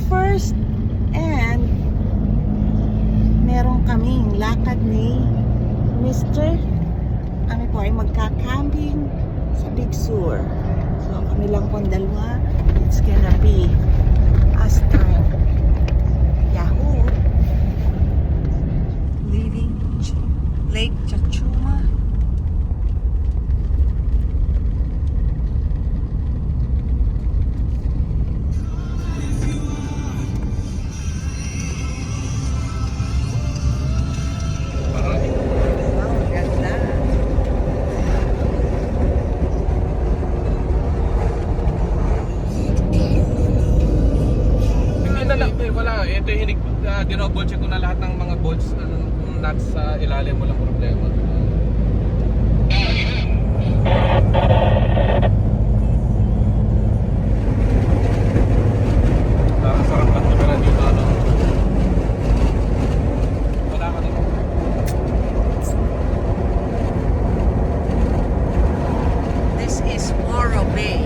first. And meron kaming lakad ni Mr. Kami po ay magka-camping sa Big Sur. So kami lang po ang dalawa. It's gonna be us time. Yahoo! Leaving Lake Chachuma. Ito yung dinobol check ko na lahat ng mga bolts nuts sa ilalim, walang problema. Sarap lang kamera dito, ano? Wala ka dito. This is Morro Bay.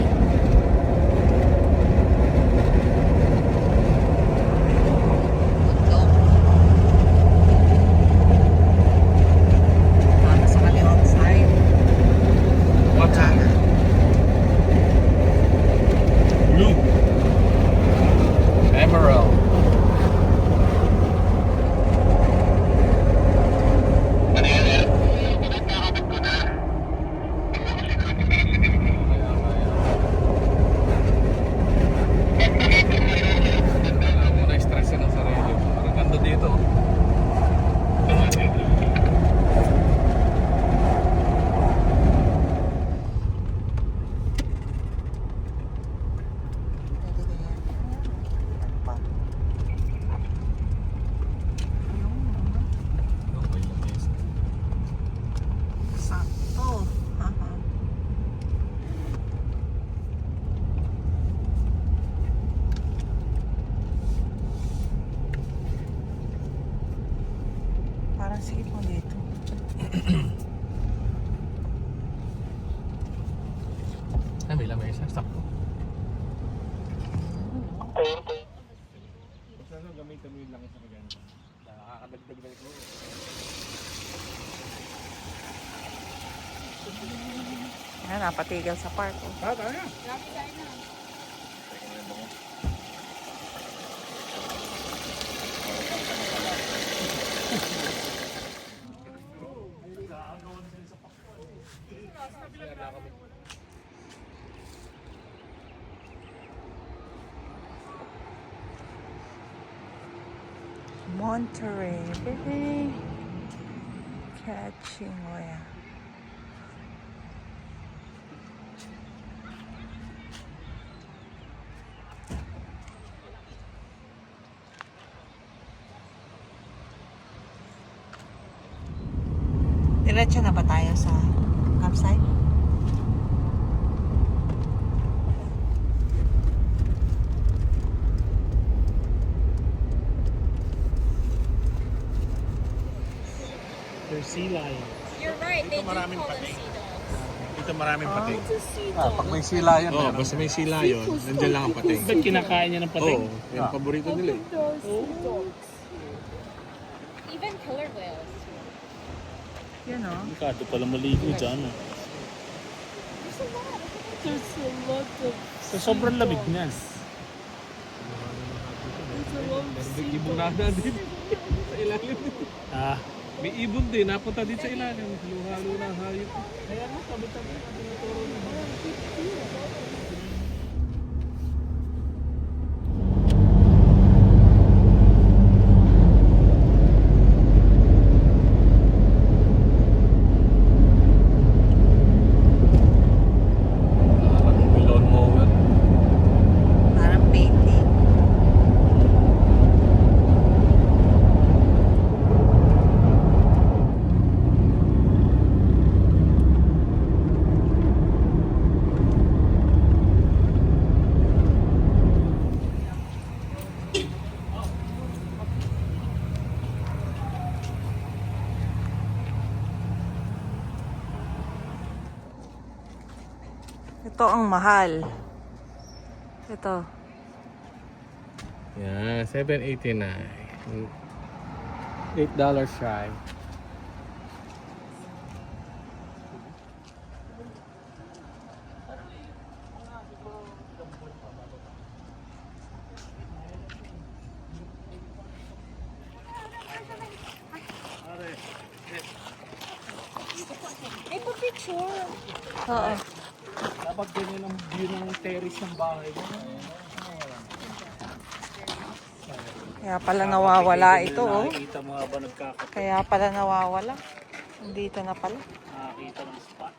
Sige po dito. Ay, may lamay isa. Sakto. Basta gamitin mo yung langis na maganda. Nakakadagdag-dag mo. Ayan, napatigil sa park. Oh. Kaya. Lagi tayo na. Monterey Bay Catching Whale. Diretso na ba tayo sa campsite? There's sea lion. You're right, they do maraming call them pating. sea dogs. Dito maraming pating. It's a sea dog. Pag may sea lion, basta may sea lion, nandiyan lang ang pating. Ba't kinakain niya ng pating? Oo, yung paborito nila eh. Dogs. Even killer whales. Yun o. Delikado pala maligo dyan. There's a lot of So, sobrang lamig niyan. May ibon na dito sa ilalim. Ah, May ibon din, napunta dito sa ilalim. Halo-halo na hayop. kaya nga, tabi-tabi na tinuturo niya. Parang painting. Ito ang mahal. Ito. Yan, $7.89. $8 shy. Ay, pa-picture. Oo. Dapat ganyan ang view ng terrace ng bahay mo. Kaya pala nawawala ito, oh. Nakikita mo nga ba nagkakape? Kaya pala nawawala. Dito na pala. Nakakita ng spot.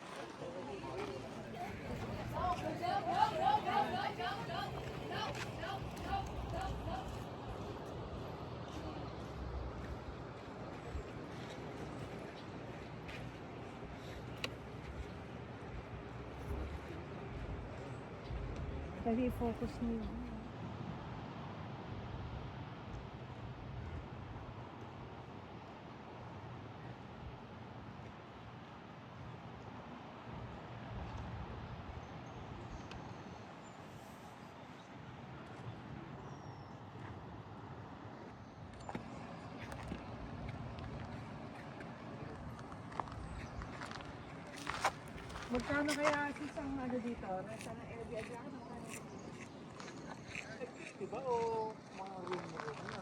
Dali, focus niyo. Magkano kaya isang ano dito? Nasa na area dyan? Diba o mga room mo rin na?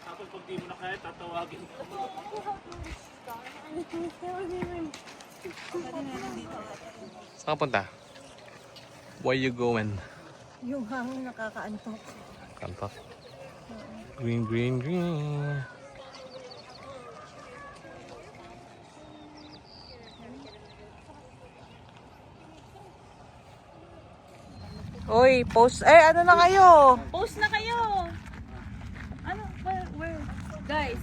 Tapos pag di mo na kaya, tatawagin ko. Saan ka punta? Where you going? Yung hangin nakakaantok. Kantok. Green, green, green. Uy, post. Ano na kayo? Post na kayo. Ano? Where? Guys.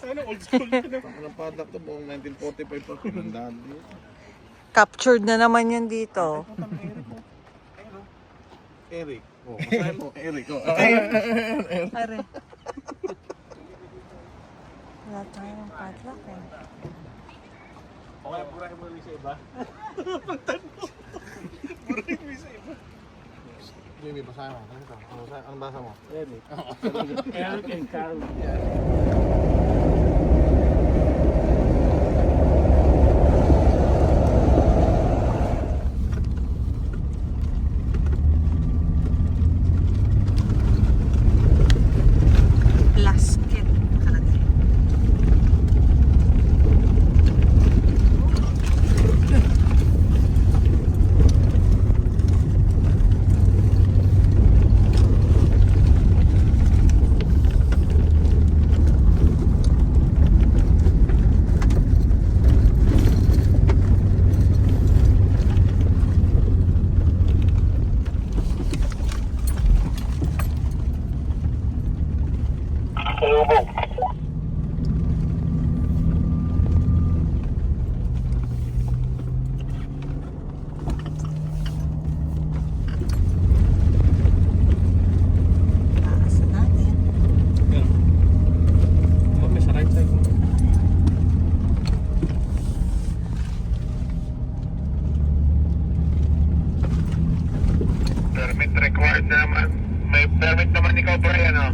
Ano, old school ka na. Ang padak to buong 1945 pa pinandahan dito. Captured na naman yun dito. Eric. Oh, masahin mo, Eric. Oh. Pare. Wala tayong padlock eh. Okay, burahin mo rin sa iba. Jimmy, basahin mo. Anong basa mo? Eric. Eric and Carl. Plasket nakalagay. Taas na natin. May sa right side mo. Permit required naman. May permit naman ikaw, Brian, oh.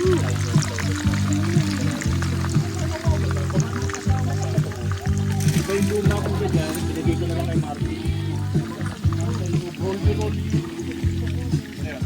Iba yung luma kong ganyan, binigay ko na lang kay Marty. Gold road. Ayan.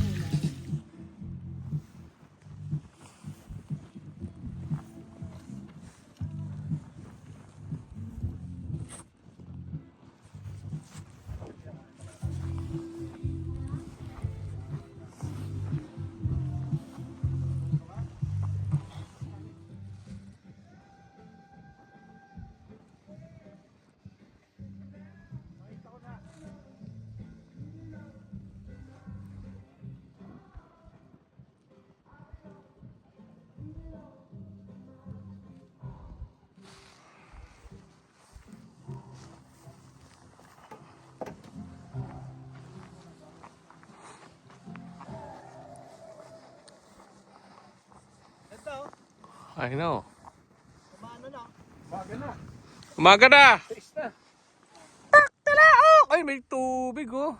I know. Baga na. Umaga na! Taste na. Talaok! Ay, may tubig oh.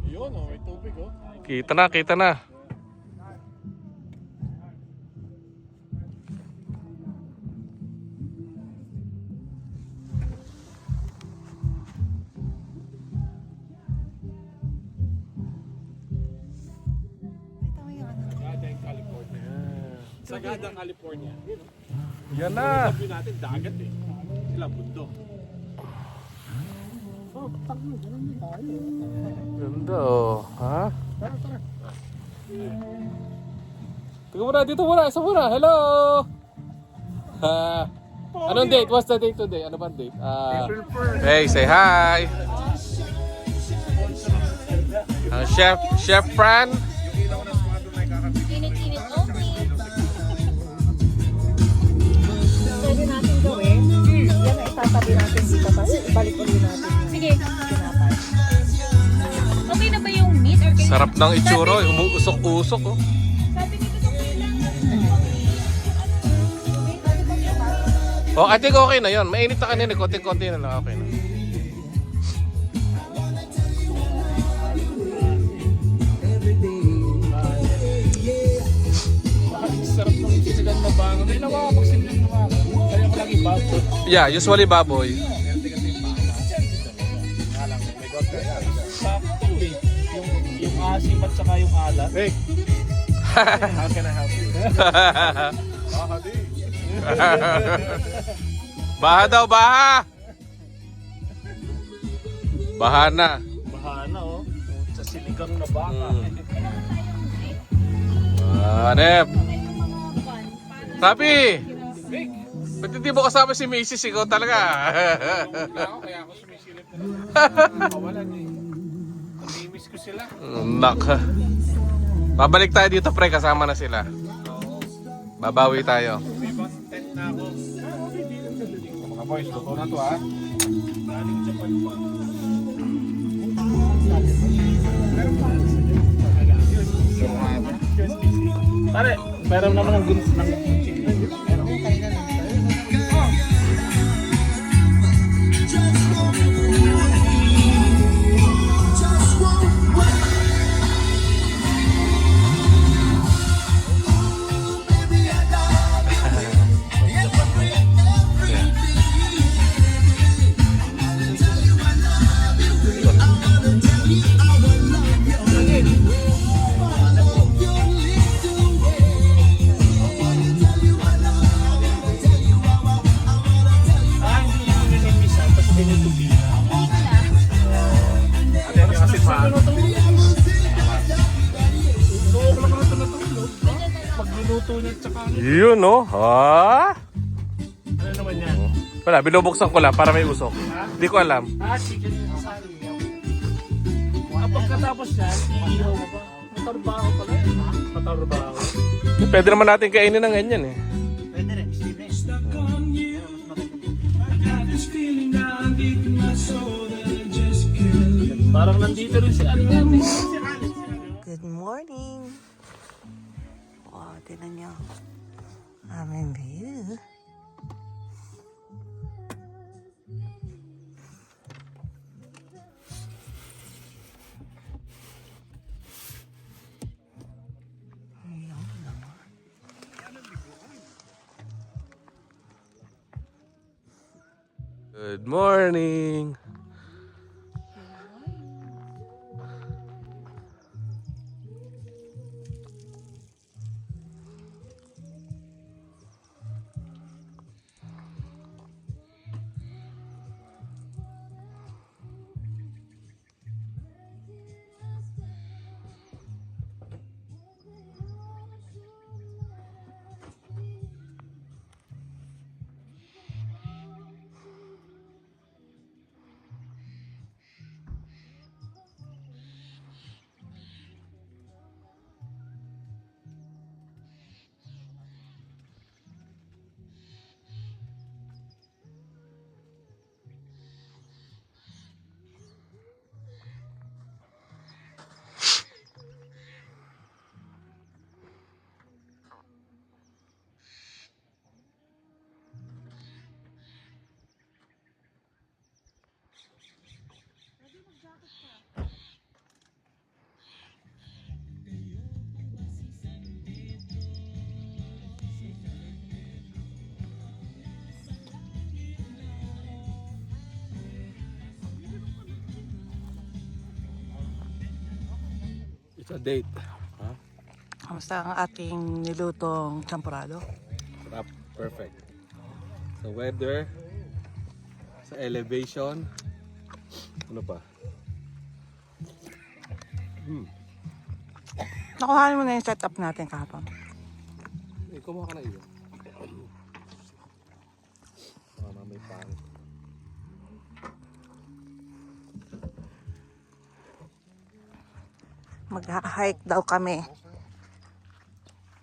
Yun oh, may tubig oh. Kita na, kita na. Sagada, California. Sagada, California. Yun oh. Yan na. Sabi natin dagat eh. Sila bundok. Oh, tango, ganun din tayo. Ganda oh. Ha? Tingnan mo na, dito muna, isa muna. Hello! Ha? Anong date? What's the date today? Ano ba date? April 1st. Hey, say hi! Ang Chef Fran. Init-init only. Pwede natin gawin. Yan ang itatabi natin dito. Tapos ibalik ulit natin. Sige. Tinapay. Okay na ba yung meat or kailangan? Sarap ng itsura, umuusok-usok oh. Sabi nito okay lang. Oh, I think okay na yon. Mainit na kanina, konting-konti na lang, okay na. Sarap ng sisigang na bango. May nakakapagsiling na bango. Kaya ko lagi baboy. Yeah, usually baboy. Meron kasi yung bango. Alam mo, may god kaya. Sakto eh. Yung asim at saka yung alat. Hey! How can I help you? Baka di. Baha daw, baha! Baha na. Bahana oh. Sa sinigang na baka. Hanep. Sabi! Ba't hindi mo kasama si Mrs. Ikaw talaga? Kaya ako sumisilip na lang. Kawalan eh. Namimiss ko sila. Nak. Babalik tayo dito pre, kasama na sila. Babawi tayo. May bang tent na ako. Mga boys, totoo na to ha. Galing Japan pa. Pare, meron naman ng guns ng chicken. Yun no? Ha? Ano naman yan? Wala, binubuksan ko lang para may usok. Hindi ko alam. Chicken sari. Pagkatapos yan, iihaw mo ba? Matarbaho pala yun. Matarbaho. Pwede naman natin kainin ng ganyan eh. Pwede rin. Parang nandito rin si Alvin. Good morning. Wow, tinan nyo. Aming view. Good morning. It's a date. Huh? Kamusta ang ating nilutong champurado? Sarap. Perfect. Sa weather, sa elevation, ano pa? Nakuhanin mo na yung setup natin kahapon. Kumuha ka na iyo. May pang. Mag-hike daw kami.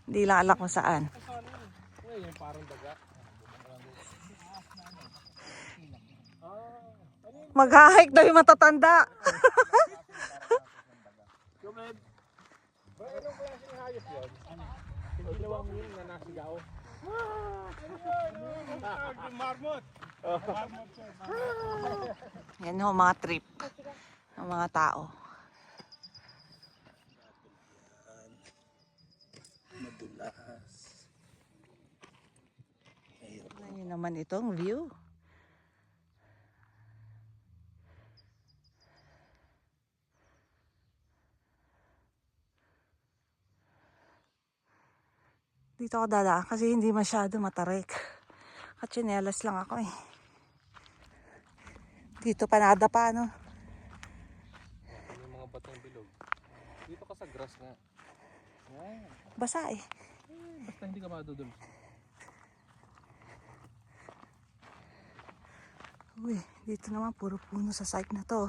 Hindi lang alam kung saan. Yung parang daga. Mag-hike daw yung matatanda. Kumed. Ba, anong klaseng hayop yun? Yung dalawang yun na nasigaw. Marmot. Yan ho, mga trip ng mga tao. Madulas. Ayun naman itong view. Dito ako dadaan kasi hindi masyado matarik. At tsinelas lang ako eh. Dito panada pa, no? Yung mga batong bilog. Dito ka sa grass nga. Basa eh. Basta hindi ka madudul. Uy, dito naman puro puno sa site na to.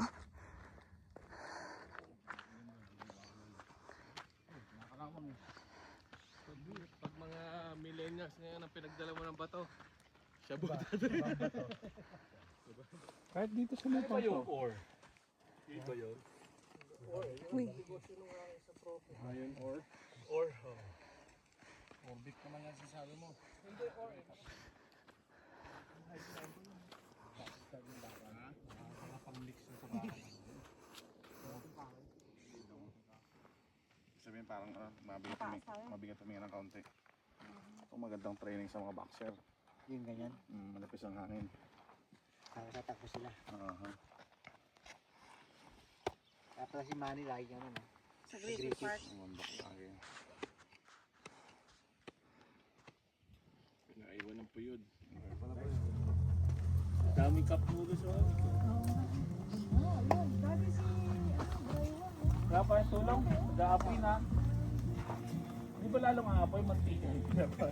Pag mga millennials ngayon ang pinagdala mo ng bato, shabu. Kahit dito sa mga pa yung ore. Dito yun. Uy, Ayun, ore. Ore. Orbit naman yan sasabi mo. Hindi, ore. Sabihin parang mabigat tumingin ng kaunti. Ito magandang training sa mga boxer. Yung ganyan. Malapis ang hangin. Nakatakbo sila. Kaya pala si Manny lagi ganun. sa Griffith Park. Pinaiwan ng puyod. Daming cup noodles. Kaya pa yung tulong, mag-aapoy na. Di ba lalong aapoy, mantika yung pinapay?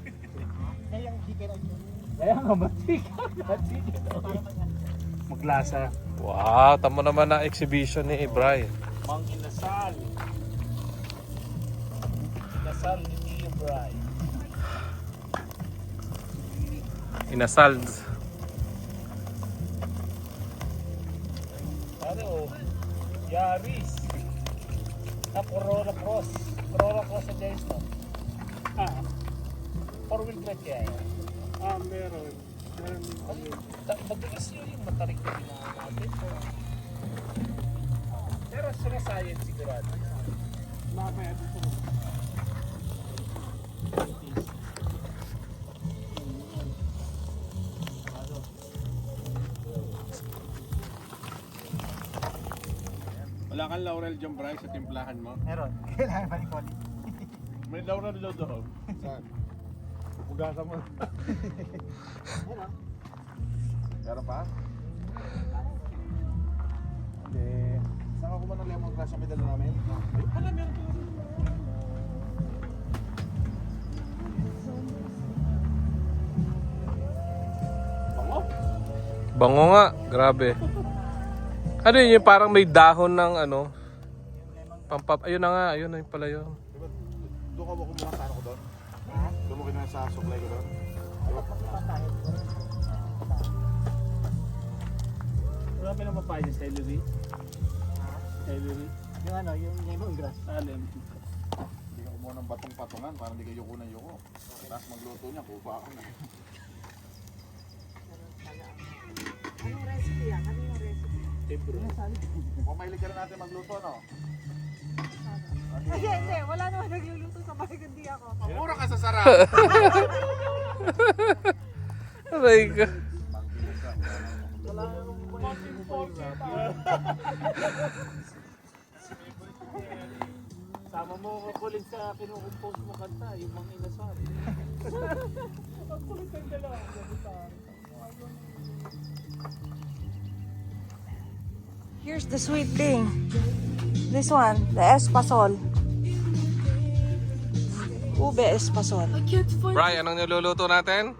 Kaya yung chicken ang yun. Kaya nga, mantika. Maglasa. Wow, tamo naman na exhibition ni Brian. Mang inasal. Inasal ni Tio Brian. Inasal. Ano? Yaris. Corolla Cross. Corolla Cross sa Jais mo. Four-wheel drive kaya yan. Meron. Mabilis yun yung matarik na ginawa natin. Pero sa science sigurado. Mamaya dito. kang laurel dyan, Bryce, sa timplahan mo. Meron. Kailangan balik ko. May laurel doon. Saan? Pupugasan mo. Meron. Meron pa? Hindi. Saan ka kuha ng lemongrass sa medalo namin? Ay, pala, meron pa. Bango? Bango nga, grabe. Ano yun, yung parang may dahon ng ano? Ayun na nga, ayun na yung pala yun. Diba, doon ka mo kumuha sa ano ko doon? Doon mo kinuha sa supply ko doon? Wala pa naman pa yung celery. Celery. Yung ano, yung lemongrass. Alam. Hindi ka kumuha ng batong patungan para hindi ka yuko na yuko. Tapos magluto niya, kuha ako na. Anong recipe yan? Ano yung recipe? Tibro. Kung mahilig ka rin natin magluto, no? Hindi. Wala naman nagluluto sa bahay kundi ako. Mura ka sa sarap! Aray ka. Sama mo ko kulit sa kinukumpose mo kanta, yung mga inasal. Kulit ang dalawa. Here's the sweet thing. This one, the espasol. Ube espasol. Bri, anong niluluto natin?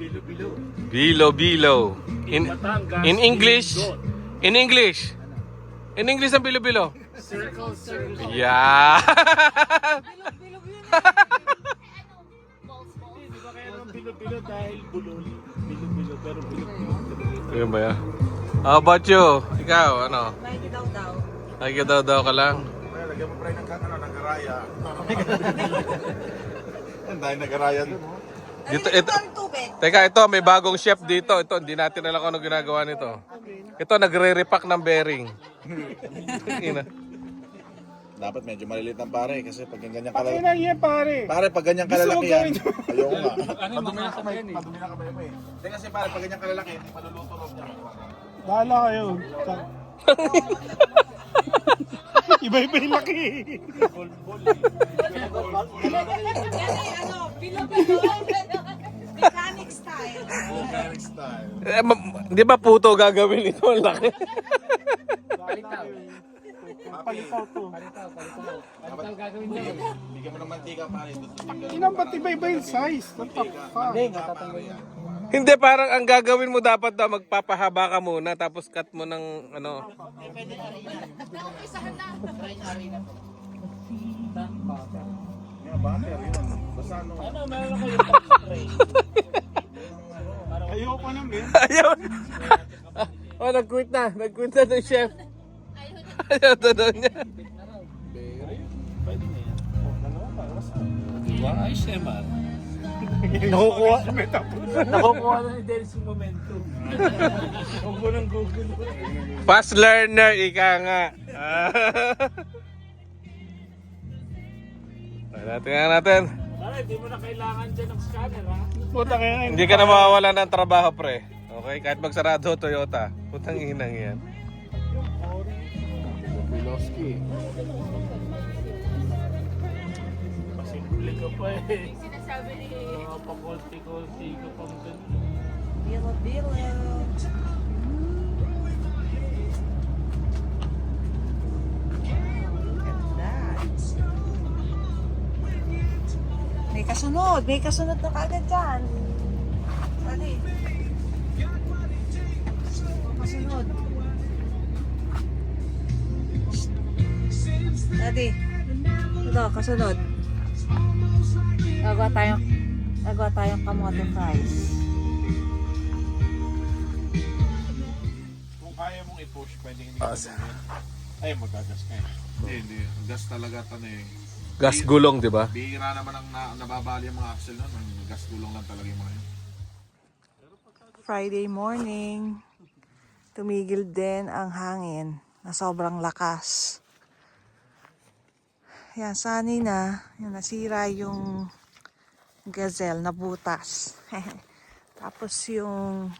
Bilo-bilo. Bilo-bilo. Batangas. In English? In English? In English ang bilo-bilo? Circle, circle. Yeah! Hindi ba kaya naman bilo-bilo dahil bulol? Bilo-bilo, pero bilo-bilo. Ayun ba yan? How about you? Ikaw, ano? Nakikidaw-daw. Nakikidaw-daw ka lang? Kaya lagyan mo pa rin ng nagaraya. Yan dahil nagaraya doon, oh. Dito, ito, Tubig. teka, ito, may bagong chef dito. Ito, hindi natin alam kung ano ginagawa nito. Ito, nagre-repack ng bearing. Ina. Dapat medyo maliliit ng pare kasi pag ganyan kalaki. Kailan yan pare? Pare, pag ganyan kalalaki yan. Ayoko nga. Ano yung mga kamay? Padumi na kamay mo eh. Hindi kasi pare, pag ganyan kalalaki, hindi maluluto rin niya. Bahala kayo. Iba-iba yung laki. Mechanic style. Mechanic style. Di ba puto gagawin ito? Ang laki. Palitaw to. Bigyan mo ng mantika pare. Inang ba't iba-iba yung size? What the fuck? Hindi, parang ang gagawin mo dapat daw magpapahaba ka muna tapos cut mo ng ano. Nga butter yun. Basta ano. Ano, meron kayo tray? Ayoko na, men. Ayaw. Oh, nag-quit na. Nag-quit na to chef. Ayaw to daw niya. Pwede na yan. Dalawa para sa... Diba? Ay, Shemar. Nakukuha na ni Dennis yung momentum. Huwag mo ng Google. Fast learner, ika nga. Tingnan natin. Pare, di mo na kailangan dyan ng scanner, ha? Puta kaya Hindi ka na mawawala ng trabaho, pre. Okay? Kahit magsarado, Toyota. Putang inang yan. Piloski. Pasimple ka pa eh. Sinasabi ni... Mga pakulti-kulti ka pang ganun. Bilo-bilo. May kasunod na kagad dyan. Dali. Kasunod. Dali. Ito, kasunod. Gagawa tayong kamote fries. Kung kaya mong i-push, pwede hindi ka gawin. Ay, magagas ka eh. Hindi. Gas talaga tanong eh. Gas gulong, di ba? Bihira naman ang nababali ang mga axle nun. Ang gas gulong lang talaga yung mga yun. Friday morning. Tumigil din ang hangin na sobrang lakas. Yan, sunny na. Yan, nasira yung gazelle na butas. Tapos yung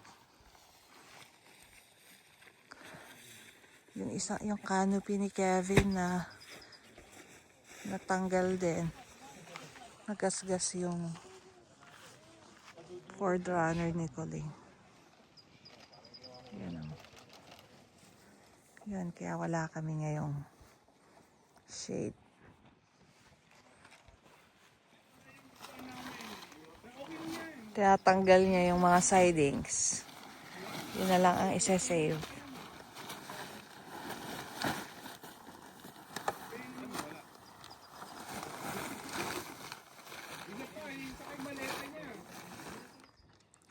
yung canopy ni Kevin na natanggal din. Nagasgas yung Ford Runner ni Colleen. Yan o. Yan, kaya wala kami ngayong shade. Tinatanggal niya yung mga sidings. Yun na lang ang isa-save.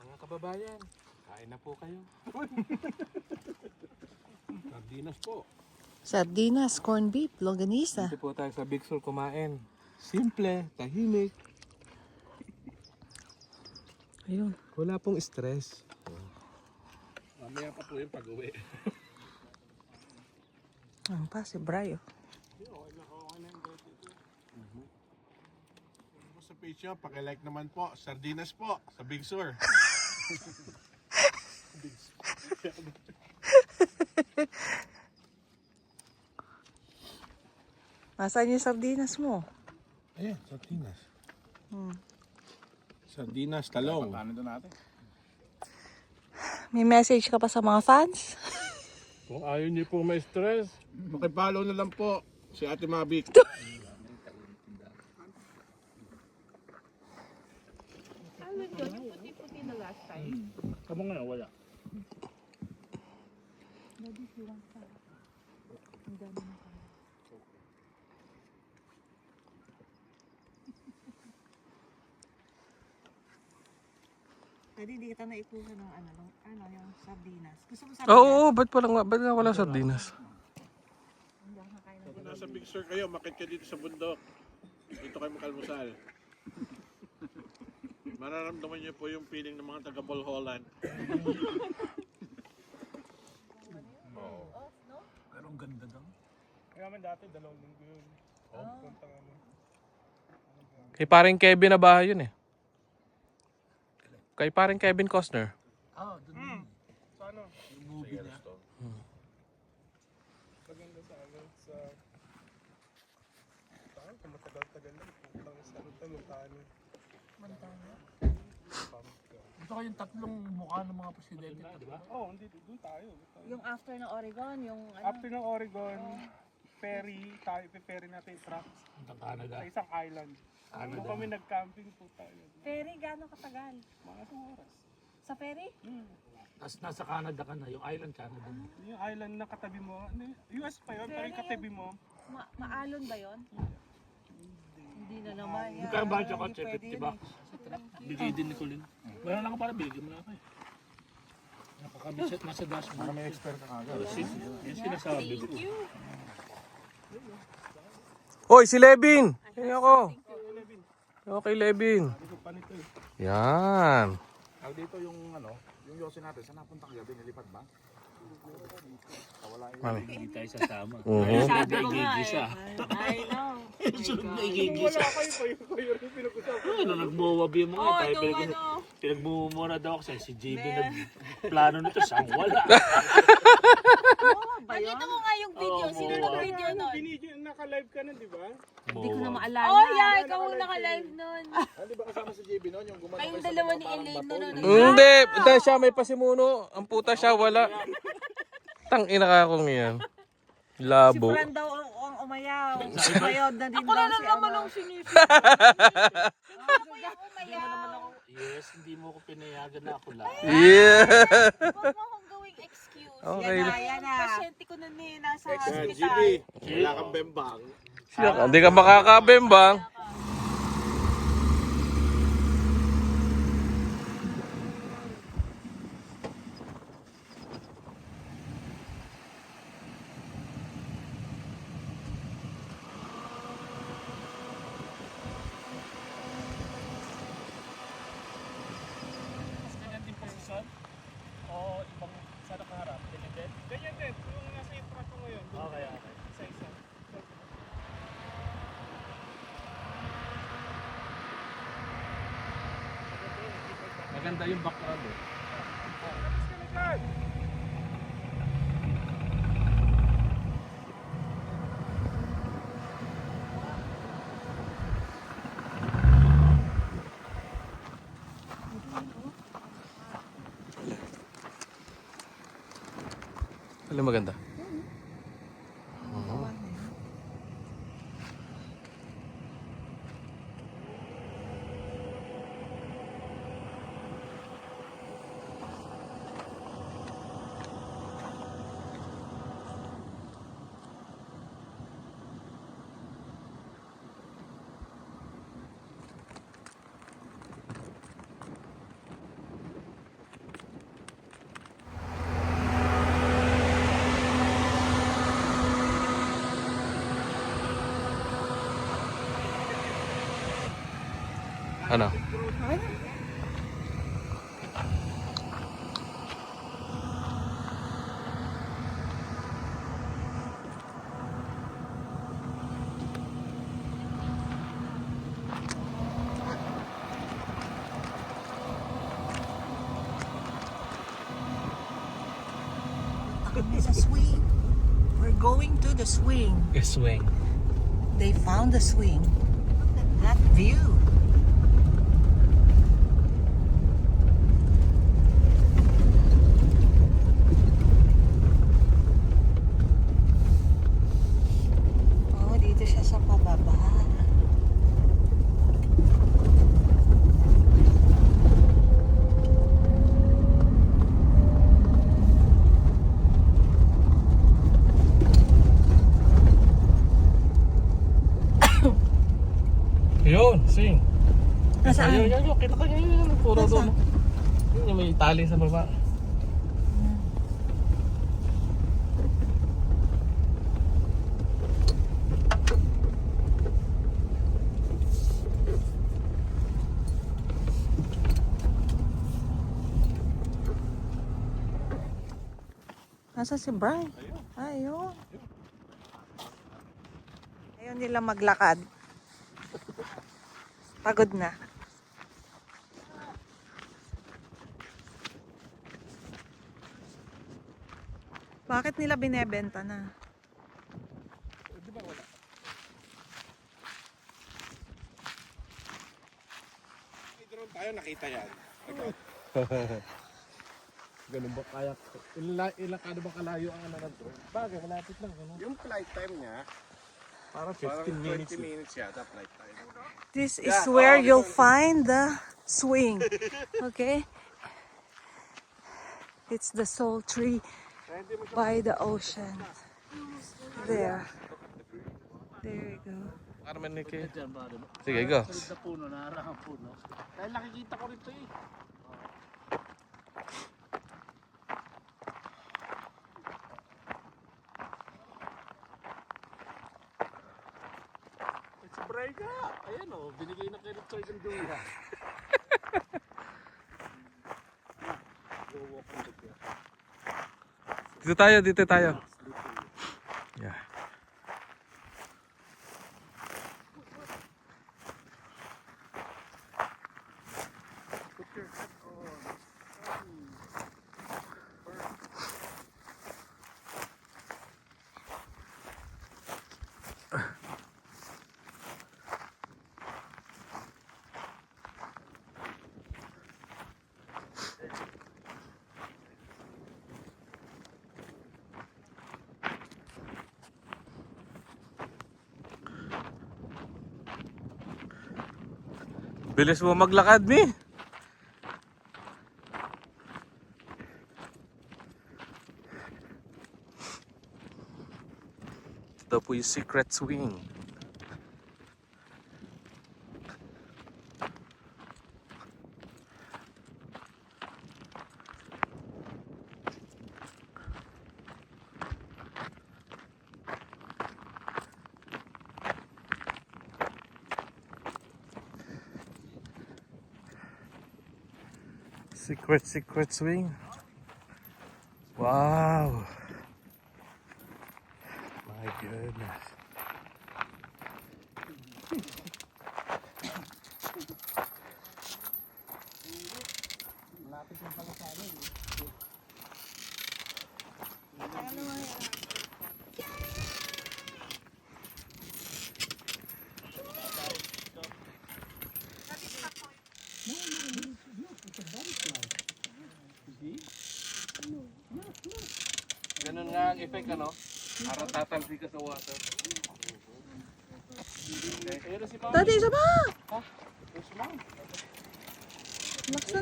Mga kababayan, kain na po kayo. Sardinas po. Sardinas, corned beef, longganisa. Dito po tayo sa Big Sur kumain. Simple, tahimik. Ayun. Wala pong stress. Mamaya pa po yung pag-uwi. Ang pa, si Brayo. Sa page nyo, pakilike naman po. Sardinas po, sa Big Sur. Nasaan yung sardinas mo? Ayan, sardinas. Hmm. Sardinas, talong. Ano doon natin? May message ka pa sa mga fans? Kung ayaw niyo po may stress, Pakipollow na lang po si Ate Mavic. Kamo nga, wala. Pwede hindi kita naikuha ng yung sardinas. Gusto mo sardinas? oo, ba't nga wala sardinas? Kung nasa Big Sur kayo, makit ka dito sa bundok. Dito kayo makalmusal. Mararamdaman niyo po yung feeling ng mga taga Bolholan. Pero ang ganda daw. Kaya man dati, 2 linggo yun. Punta nga mo. Kay paring Kevin na bahay yun eh. Kay paring Kevin Costner. Oo, dun. Sa ano? Yung movie niya. Maganda sa ano, sa... Saan? Kung matagal-tagal lang. Putang sa Montano. Ito kayong tatlong mukha ng mga presidente, di ba? Oo, hindi. Doon tayo. Yung after ng Oregon, yung After ng Oregon, ferry, tayo ferry natin trucks Punta Canada. sa isang island. Doon kami nag-camping po tayo. ferry, gano'ng katagal? Mga isang oras. Sa ferry? Tapos nasa Canada ka na, yung island Canada. Yung island na katabi mo, US pa yun, pero yung katabi mo, Maalon ba yon? Hindi na naman. Yung kaya ba siya kotse, 50 bucks? Bigay din ni Colin. Meron lang para bigay mo na ako eh. Nakakabit nasa dashboard. Para may expert ka agad. Yung sinasabi ko. Hoy, si Levin! Yan ako. Okay, Levin. Yan. Dito yung yung Yossi natin, saan napunta kaya? Binilipad ba? Mami. Hindi tayo sasama. Sabi ko nga eh. I know. Sunod na igigisa. kayo rin pinag-usapan. Ano, nagbuwab yung mga tayo. Pinagmumura daw ako sa'yo. Si JB nagplano nito, siyang wala. Nakita ko nga yung video. Sino nag-video nun? Binidyo, naka-live ka na, di ba? Hindi ko na maalala. Oh yeah, ikaw ang naka-live nun. Di ba kasama si JB noon? Yung gumano Kayong dalawa ni Elaine nun. Hindi, dahil siya may pasimuno. Ang puta siya, wala. Tang ina ka akong yan. Si Labo. Fran daw ang umayaw. Umayaw na din Ako daw na si naman ano. ang sinisip. Ako yung umayaw. Yes, hindi mo ko pinayagan na ako lang. Yeah. Huwag mo akong gawing excuse. Okay. Yan na. Pasyente ko na nasa GB, hospital. wala kang bembang. Hindi ka makakabembang. Ganyan din posisyon? O ibang sa nakaharap? Ganyan din? Ganyan din, yung nasa yung truck ko ngayon. Okay. Isa-isa. Maganda yung background eh. Alin maganda? Gawa na yun. Ano? Okay na. Punta kami sa swing. We're going to the swing. Swing. They found the swing. Look at that view. Oh, dito siya sa pababa. Yun, swing. Nasaan? Ayun, kita ko yun. Puro Nasaan? doon. Yun yung may tali sa baba. Nasa si Brian? Ayun. Ayun nila maglakad. Pagod na. Bakit nila binebenta na? Drone tayo, nakita yan. Ganun ba kaya? Ilang kano ba kalayo ang ano ng drone? Bagay, malapit lang. Ano? Yung flight time niya, Parang parang 15 minutes. 20 minutes yata flight time. This is where you'll find the swing. Okay? It's the Soul Tree by the ocean. There. There you go. Carmen Nike. Diyan ba, diba? Sige, go. Tulad na puno, naharang ang puno. Dahil nakikita ko rito eh. It's Braga! Ayan o, binigay na kay Richard ang duya. Dito tayo. Yeah. Bilis mo maglakad, Mi. Ito po yung secret swing. Secret swing. Wow. My goodness. Ganun nga effect, ano? Para tatalsi ka sa water. Daddy, isa pa!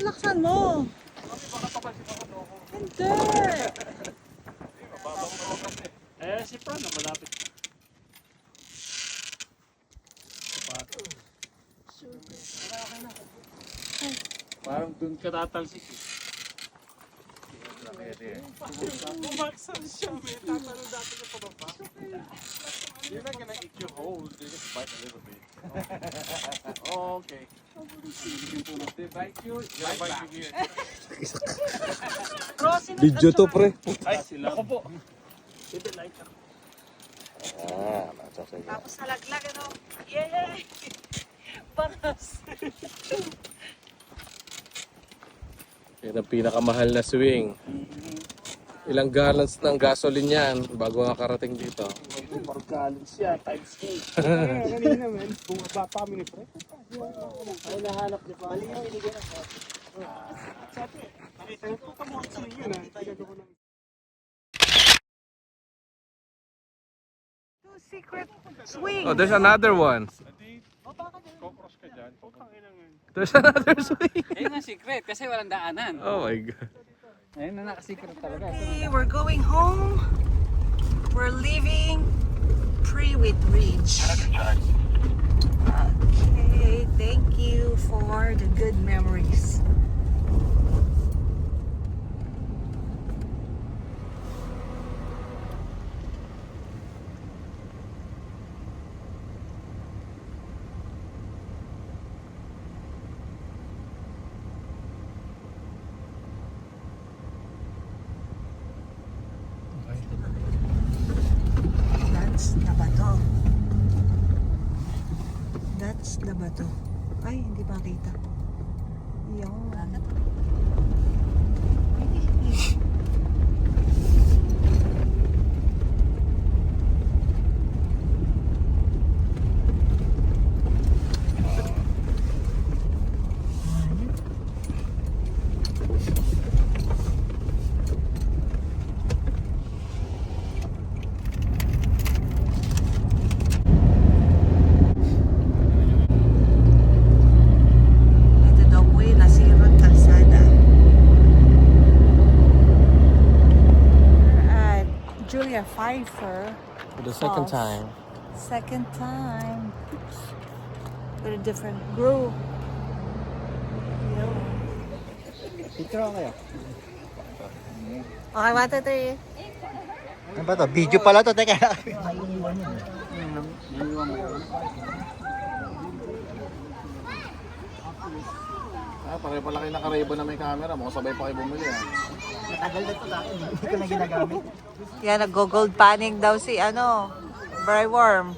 Laksan mo! Hindi! Eh, si Fran na malapit. Parang dun ka tatalsik eh. Bumaksan siya, may tatanong dati ka pababa. You're not gonna eat your whole, they just bite a little bit. Oh, okay. They bite you, Gonna bite you here. Video to, pre. Ay, sila. Ako po. Ito, light ako. Tapos nalaglag, ano? Yay! Bangas! Yan ang pinakamahal na swing. Ilang gallons ng gasoline yan bago makarating dito. 4 gallons yan, times 8. Kanina man, bumaba pa kami ni Fred. Ay, nahanap niya pa. Mali yung binigyan ako. Sabi, nakita ko mo ang swing yun ah. Tagado ko ng... Two secret swing! Oh, there's another one. Kokros ka dyan. There's another swing. Ayun ang secret kasi walang daanan. Oh my God. Ayun na naka-secret talaga. Okay, we're going home. We're leaving Prewitt Ridge. Okay, thank you for the good memories. That's the bato. That's the bato. Ay, hindi makita. Yung. Ito daw po yung nasirang kalsada. We're at Julia Pfeiffer. For the second Falls. time. Second time. With a different group. Picture kayo. Okay, 1, 2, 3. Ano ba to? Video pala to. Teka. Ah, pareho pala kayo naka-Ray-Ban na may camera. Mukhang sabay pa kayo bumili ah. Matagal na to sa akin. Hindi ko na ginagamit. Yan, nag-gold panning daw si Bry Worm.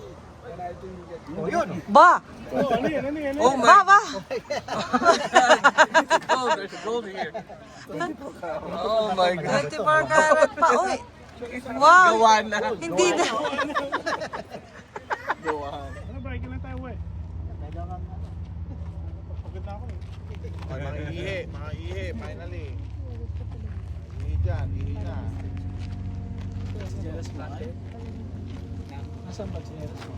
Oh, yun. Ba! Oh my Ba, ba! God. There's gold here. Oh my God. 24 karat pa. Uy! Wow! Gawa na. Hindi na. Ano ba? Ilan tayo eh? Pagod na ako eh. Mga ihi, finally. Ihi dyan, ihi na. Jealous natin. Nasaan ba jealous mo?